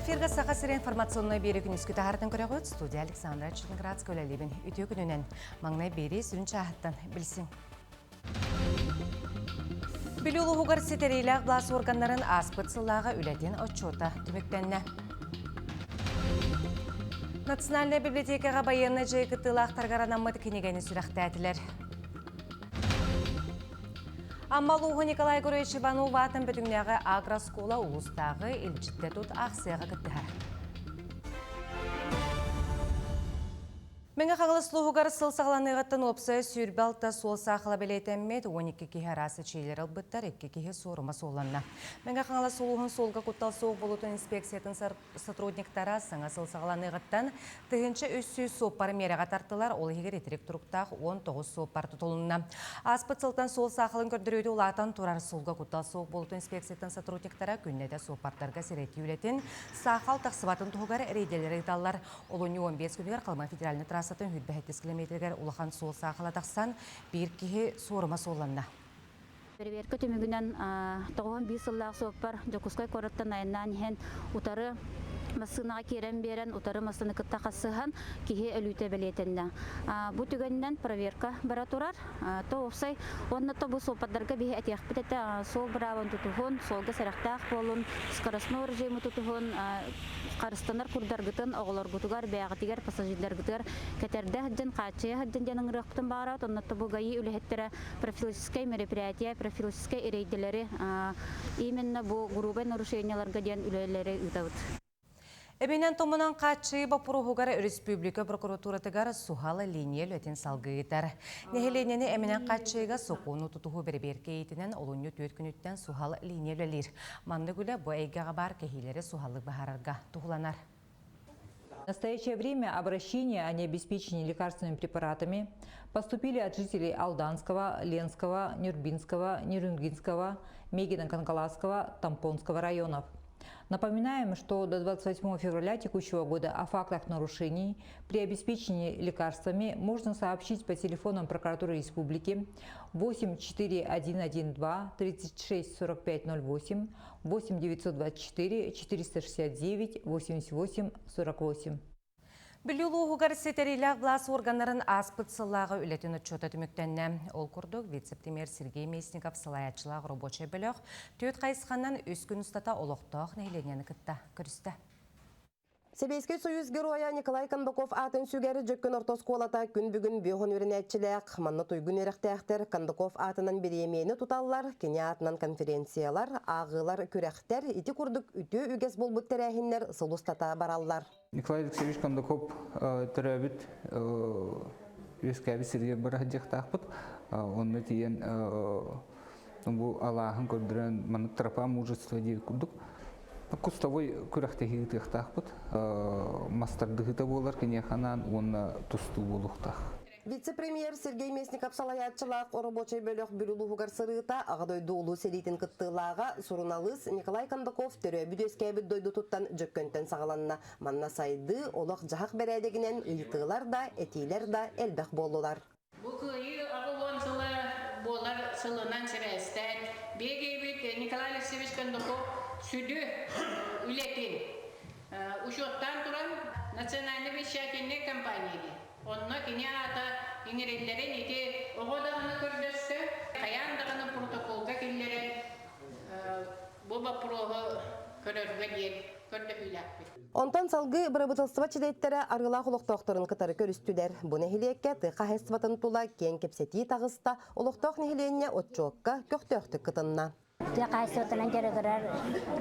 эфирге сақа сирен информационной бері күніскі тағардың көріғыт студия Александра Чуднградск өлелебін үтіе күнінен маңнай бері сүрінші ағыттан білсін. Білулы ғуғар сетерейлі глас органларын аспытсылаға үләден отчота түміктенне. Национальная библиотекаға байырны жайқыттылы ақтарғаранаммыд кенегені сүріқті әтілер. Аммалуғы Николай Гурович Иванов ватын бүтіңнәғы агроскола ұлыстағы үлчітті тұт ақсыяға күттіға. Менге қағылы сұлуғығар сыл сағыланығыттың опсы сүрбалта сол сақылы білетеммет 12 кеге арасы чейлер албыттар 2 кеге сорыма соланна. Менге қағылы сұлуғын солға құттал соқ болутын инспекциятын сотрудниктара сыңа сыл сағыланығыттан тығыншы өссүй соппары мереға тартылар, ол егер етерек тұрықтақ 19 соппар тұтылынна. Аспыт сылтан сол сақылын көрдіреді олатан тұрар солға құттал соқ болутын инспекциятын сотрудниктара күннеді соппартарға сереті үлетін сақал тақсыбатын тұғығар рейделері талар. Олуны 15 күнігер қалма федеральны трасатын хүлбәхеттес километргер улахан сол сақала тақсан бір кеге сорыма соланна. Переверка түмігінен тоғын бей сыллағы соқпар жокускай кораттан айынан хен утары масынаға керен берен, утары масыны кытта қасыған кеге өліте білетінді. Бұ түгеннен проверка бара тұрар. То опсай, оннатта бұл соқпадарға бейі әтияқ бітеті сол бұрауын тұтуғын, солғы сәріқтақ болын, скоростной режимі тұтуғын, қарыстанар күрдаргытын, оғылар ғытығар, бәғытігер, пассажирлер ғытығар, кәтерді ғыджын, қачыя ғыджын денің рықтын бағарат, оннатта бұл ғайы үліхеттері профилактическай мероприятия, профилактическай эрейділері, именно бұл грубай нарушенияларға ден үлелері ұтауыд. Эбинен томунан качы бапурухугар республика прокуратуратыгар сухала линия löten салгыйтар. Нехеленени эминен качыга сокуну тутуху берберкейтинен олуню төт күнүттен сухал линия лөлир. Манды гүле бу эйгага бар кехилери сухаллык бахарарга тухуланар. В настоящее время обращения о необеспечении лекарственными препаратами поступили от жителей Алданского, Ленского, Нюрбинского, Нерюнгинского, Мегино-Канкаласского, Тампонского районов. Напоминаем, что до 28 февраля текущего года о фактах нарушений при обеспечении лекарствами можно сообщить по телефонам прокуратуры республики 84112 36 45 08, 8 924 469 88 48. Білулуғығар сетерейлі глас органларын аспыт сыллағы үлетін отчета түміктенне. Ол күрдік вице-премьер Сергей Местников сылаячылағы рабочий бөліқ төт қайысқаннан өз күн ұстата олықтақ нейленені кітті көрісті. Себейский союз героя Николай Кандаков атын сүгері жүккін ортосколата күн бүгін бүйғын өрінәтчілік, манны тойгын өріқтәқтер, Кандаков атынан беремейні тұталлар, кене атынан конференциялар, ағылар көрәқтер, ити күрдік үті үгес болбыттер әхінлер сылыстата бараллар. Николай Алексеевич Кандаков түрәбіт өскәбі сірге бір әдіқтақпыт, онны тиен бұл Аллахын көрдірен манық тропа мужество дейі күрдік. Кустовой күрәқтегі тақтақпыт, мастардығы болар кенеханан оны тұсту болуқтақ. Вице-премьер Сергей Местников салаятчылақ рабочий бөліқ бүлілуғығар сырыта ағадойды олу селейтін қыттылаға сұрыналыз Николай Кандаков түрі бүдескәбі дойды тұттан жүккөнтен сағаланына. Манна сайды олық жағақ бәрәдегінен ұйытылар да, әтейлер да әлбәқ болулар. Бұл күйі ағылуан сылы болар сылынан сірәстән. Бегейбет Николай Алексеевич Кандаков südü ületin. Uşottan duran nasyonalne vişyakenlik kampaniydi. Onunla kine ata İngilizlerin iti oğudağını kördüstü. Kayandağını protokolga kellere bu baproğu körörge diyen körde hüylakbet. Ondan salgı bırabıtılsıva çideytlere arıla xuluqtoqtарын kıtarı körüstüler. Bu nehiliyekке tıqa hesvatın tula ken kepseti tağısta oluqtoq nehiliyenne otçoqqa köqtöqtü kıtınna. Taqayıstığıtan jarıqırar,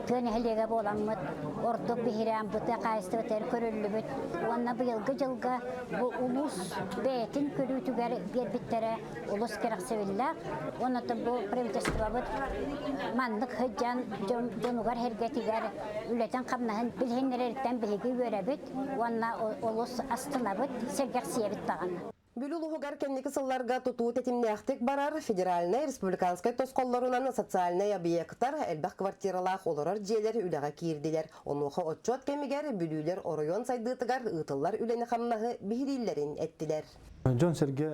tığın ehliğe bolanmıd, orduq bihirəm, bu taqayıstığıtar körüllübüt. Onna bu yılgı bu ulus beytin körütüger gerbittere ulus kerak sevillaq. Onna da bu pravitestrabıt mandık hıccan, jonugar hergetiger, ületen qabnahın bilhenlererikten biligi görebüt. Onna ulus astılabıt, sergaq siyebit tağanna. Бүлілуғығар кәннекі сылларға тұту тетімнәқтік барар федеральный, республиканскай тосқолларынан социальный объекттар әлбәқ квартиралақ оларар жиелер үліға кейірділер. Онуға отчет кәмігер бүлілер оройон сайдытығар ұтылар үлені қамнағы бігіриллерін әттілер. Джон Серге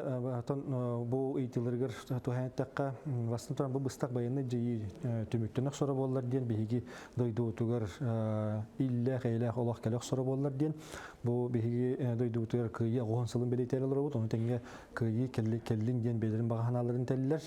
бу итилергер тухайттакка вастан бу быстак баяны жии төмөктөнөк сора боллар ден биги дойдуутугар илле хейле олох келек сора боллар ден бу биги дойдуутугар кыйы огон сылын белетерилер бут оны теңге кыйы келлин ден белерин баганаларын теллер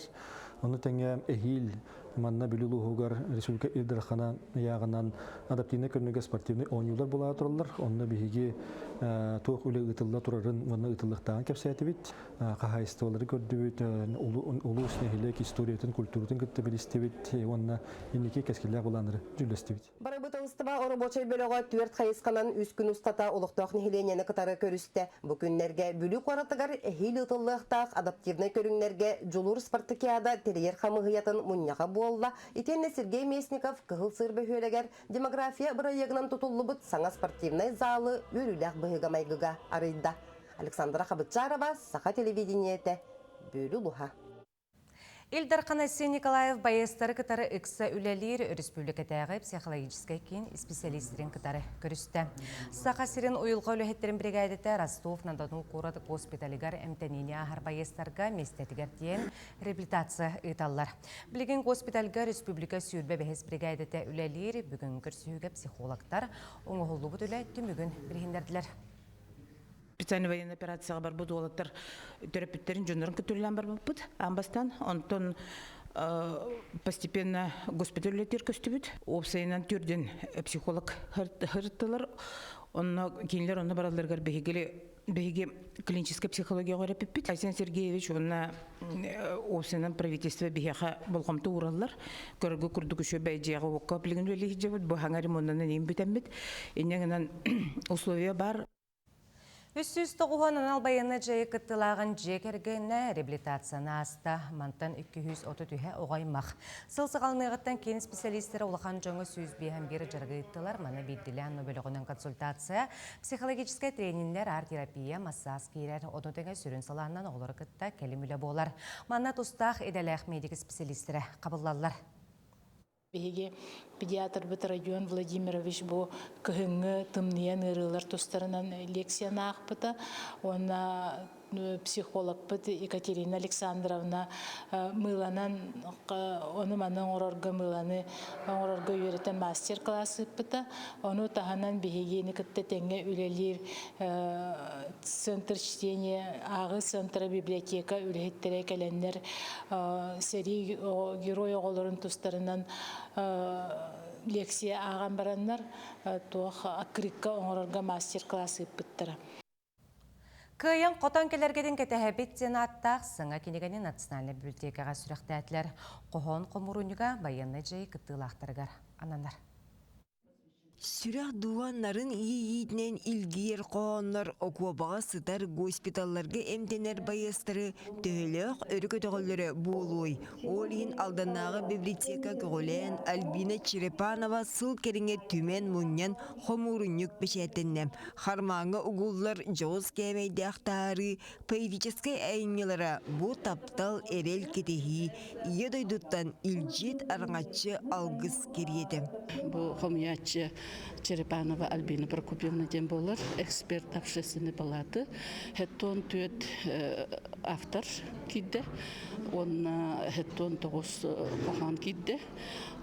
оны теңге эхил манна билулугар республика илдирхана ягынан адаптивный көрнөгө спортивный оюлар була туралар онны биги тоқ үле ытылда турарын мына ытылдыктаган кепсетибит кахайстолары көрдүбүт улуу снехилек историятын культуратын кытты билистибит онна инники кескелер буланыр жүлөстүбүт Барыбыт ылыстыба оробочой бөлөгө түөрт хайысканан үс күн устата улуктоох нехиленияны кытары көрүстө. Бу күннерге бүлүк оратыгар эхил ытыллыктаах адаптивный көрүңнерге жулур спартакиада терьер хамыгыятын муньяга болла. Итенне Сергей Местников кыгыл сыр бөхөлегер демография бырайыгынан тутуллубут саңа спортивный залы өрүләк быгыга майгыга арыйда. Александра Хабытчарова, Саха телевидениете, Бөлү Луха. Илдар Канасын Николаев байыстары кытары ыкса үлелер республикатағы психологический кен специалистерин кытары көрісті. Сақа сирен уйылға үліхеттерін бригадеті Ростов-на-Дону курады госпиталигар әмтәніне ахар байыстарға местетігер дейін реабилитация ыталлар. Білген госпитальға республика сүйірбе бәхес бригадеті үлелер бүгін көрсүйігі психологтар оңығылы бұд үлі түмігін біргендерділер. Специальный военная операция бар буду олаттар терапевттерин жонорун көтөрүлгөн бар болуппут. Амбастан онтон постепенно госпитальдер көстүбүт. Опсайынан түрден психолог хырттылар. Онно кинилер онно бараларгар беги клиническая психология көрөппүт. Айсен Сергеевич онна опсайынан правительство бега болгомту ураллар. Көргө курдук үшө байжага окко билген эле жебит. Бу хаңа ремонтунан эми бүтөмбүт. Энеңнен условия бар. Үссіз тоғуғанын албайыны жайы кыттылағын жекергені реабилитацияны аста мантан 230 оғаймақ. Сылсығалынығыттан кейін специалистері олақан жоңы сөз бейхен бері жарғыйттылар. Маны бейділі бөлігінің консультация, психологическая тренингler, арт-терапия, массаж кейлер, оны теңе сүрін саланынан олар кытта келімілі болар. Мана тұстақ еделәқ медик специалистері қабыллалар. Беге педиатр бит Родион Владимирович бу кыһыңы тымниян ырылар тустарынан лекцияны акпыта. Она психолог бит Екатерина Александровна мыланан оны манын орорга мыланы орорга үйрөтен мастер-класс бит. Оны таханан бегени кытта теңге үлелер центр чтения, агы центр библиотека үлеттере келендер сери герой оголорун тустарынан лекция аган бараннар туох акрикка оңорорга мастер-класс ыппыттара. Кыйын қотан келергеден кетәхәбет сенаттақ сыңа кенегені национальный библиотекаға сүрәқтәтлер қохон қомыруныға баянны жай кыттылақтырғар. Анандар. Сүрәк дуаннарын иетінен илгер қоғанлар окуабаға сытар госпиталларға эмтенер байыстыры төхіліқ өрікі төғілері болуй. Олин алданағы библиотека көғілен Альбина Черепанова сыл керіңе түмен мұннен қомурынюк бішәтіннен. Хармаңы ұғыллар жоз кәмейді ақтары поэтическай әйнелері бұ таптал әрел кетехи едойдуттан илжет араңатшы алғыз кереді. Бұ қомиятшы Черепанова Альбина Прокопьевна ден болар, эксперт общественной палаты. Хеттон түйет автор кидде, он хеттон тоғыз қоған кидде,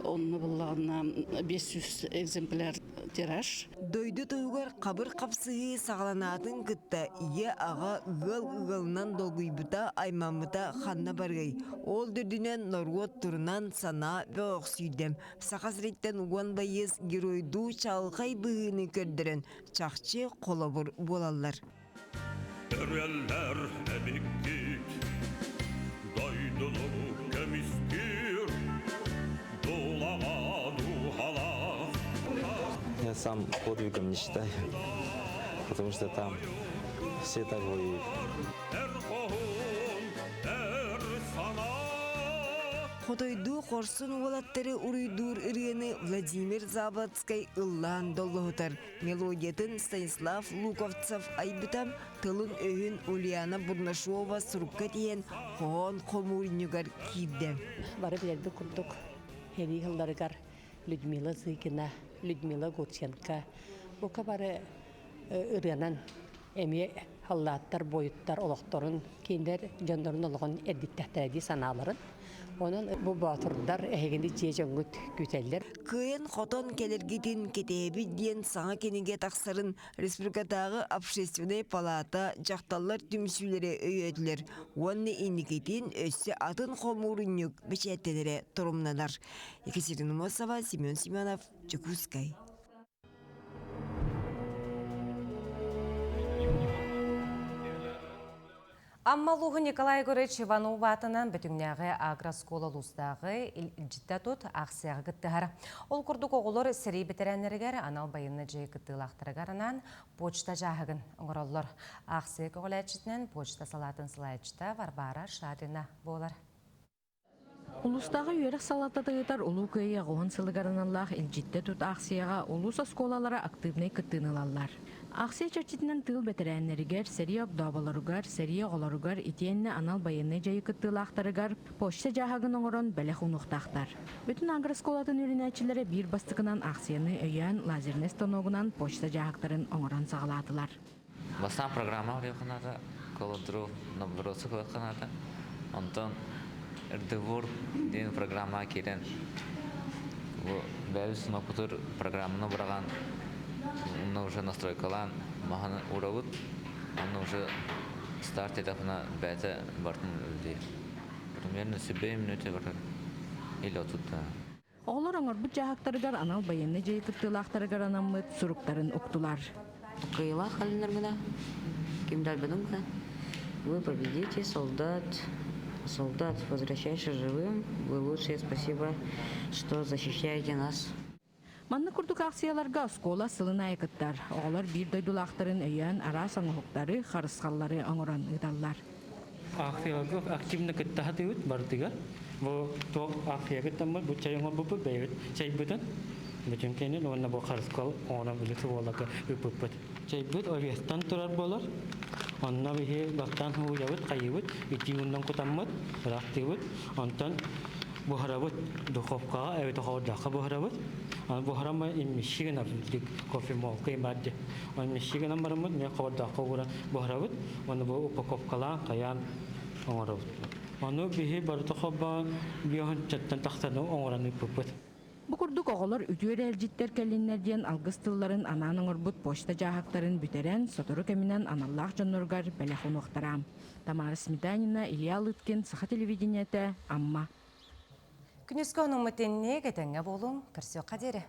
он бұлағына 500 экземпляр тираж. Дойды тойгар қабыр қапсығы сағаланатын күтті ие аға ғыл-ғылынан долгүйбіта аймамыта қанна барғай. Ол дүрдінен норгот тұрынан сана бөғ сүйдем. Сақасыреттен уған байыз геройду чалғай бұғыны көрдірін чақчы қолабыр болалар. Өрелер әбіктік, дойдылы көмістір, дулаға духала. Я сам подвигом не считаю, потому что там все так воюют. Хотойду хорсын уолаттары уруйдур ырыны Владимир Заводскай ыллан доллоғытар. Мелодиятын Станислав Луковцев айбытам тылын өйін Ульяна Бурнашова сұрупқа дейін хоғын қомуринюгар кейді. Бары білерді күрдік. Хери ғылдарығар Людмила Зыкина, Людмила Гурченко. Оқа бары ырынан эми халлаттар, бойуттар, олохторун, киндер жондорун олоғын эрдиттәхтәреди саналарын. Onun bu batırlar ehegini çeşengüt güteller. Кыйын хотон келергитин кетеби диен саңа кенеге тақсарын республикадағы общественный палата жақталар түмсүлері өйөділер. Онны иникетин өссі атын хомурынюк бішеттелері тұрымнанар. Екатерина Мосова, Семен Семенов, Чукускай. Аммалуғы Николай Горыч Иванов атынан бүтіңнәғі агроскола лустағы житті тұт ақсияғы күттіғар. Ол күрдік оғылыр сірей бітірәнергер анал байынны жай күттілақтырғарынан почта жағығын ұңыролыр. Ақсия көғіләтшітінен почта салатын сылайчыта Варвара Шадина болар. Улустағы үйерек салататығытар ұлу көйе ғуын сылығарыналлақ илжитті тұт ақсияға улус осколалары активный күттінылалар. Ақсия чарчитінен тыл бәтірәннерігер, сәрия обдабаларыгар, сәрия оларыгар, итенне анал байыны жайы күттілақтарыгар, почта жағығын оңырын бәлек ұнықтақтар. Бүтін агросколатын үрінәтчілері бір бастықынан ақсияны өйен лазернес тоногынан почта жағықтарын оңыран сағалатылар. Бастан программа орайқанады, колодру набросы қылыққанады, онтан Эрдевур ден программа керен. Бәлі сынок бұтыр программаны бұраған, оны уже настройкалан, маған ұравыд, оны уже старт етапына бәті бартын өлді. Примерно 7 минуты бартын или отутта. Олар оңыр бұт жағақтарыгар анал байынны жай күттілақтарыгар анамыд сұруқтарын ұқтылар. Кайла халинергіна, кемдал бедумка, вы победите, солдат, возвращайся живым, вы лучшие, спасибо, что защищаете нас. Манны күрдік акцияларға скола сылын айқыттар. Оғылар бір дойдулақтарын өйен ара саңғықтары, қарысқалары оңыран ұдалар. Акцияларға активны күттіғаты өт бардығар. Бұл акцияға тамыр, бұл чайыңа бұпы бәйгіт чай бұтын. Bütün kendi ona bu karskal ona birlikte olarak öpüp. Çeybet orastan turar bolar. Onna bir baktan hu yavut kayıvut, itiundan kutammat, raktivut. Ondan bu harabut dukhopka, evet dukhopka bu harabut. Bu harama Michigan afdik kofi molkay madde. On Michigan amaramut ne kawda kawura bu harabut. Ona bu upakopkala kayan onarabut. Onu bir bartakaba bihan çattan taxtanu onaran öpüp. Bu kurduk oğullar ütüөр eljittер kellinlerden algыстылларын ананын орбут почта жағақтарын бүтерен сотору кеминен аналлах жонноргар бәләх уноқтарам. Тамара Сметанина, Илья Лыткин, Саха телевидениеті, Амма. Күнескі оның мүтенне кетенге болуң, кірсе қадері.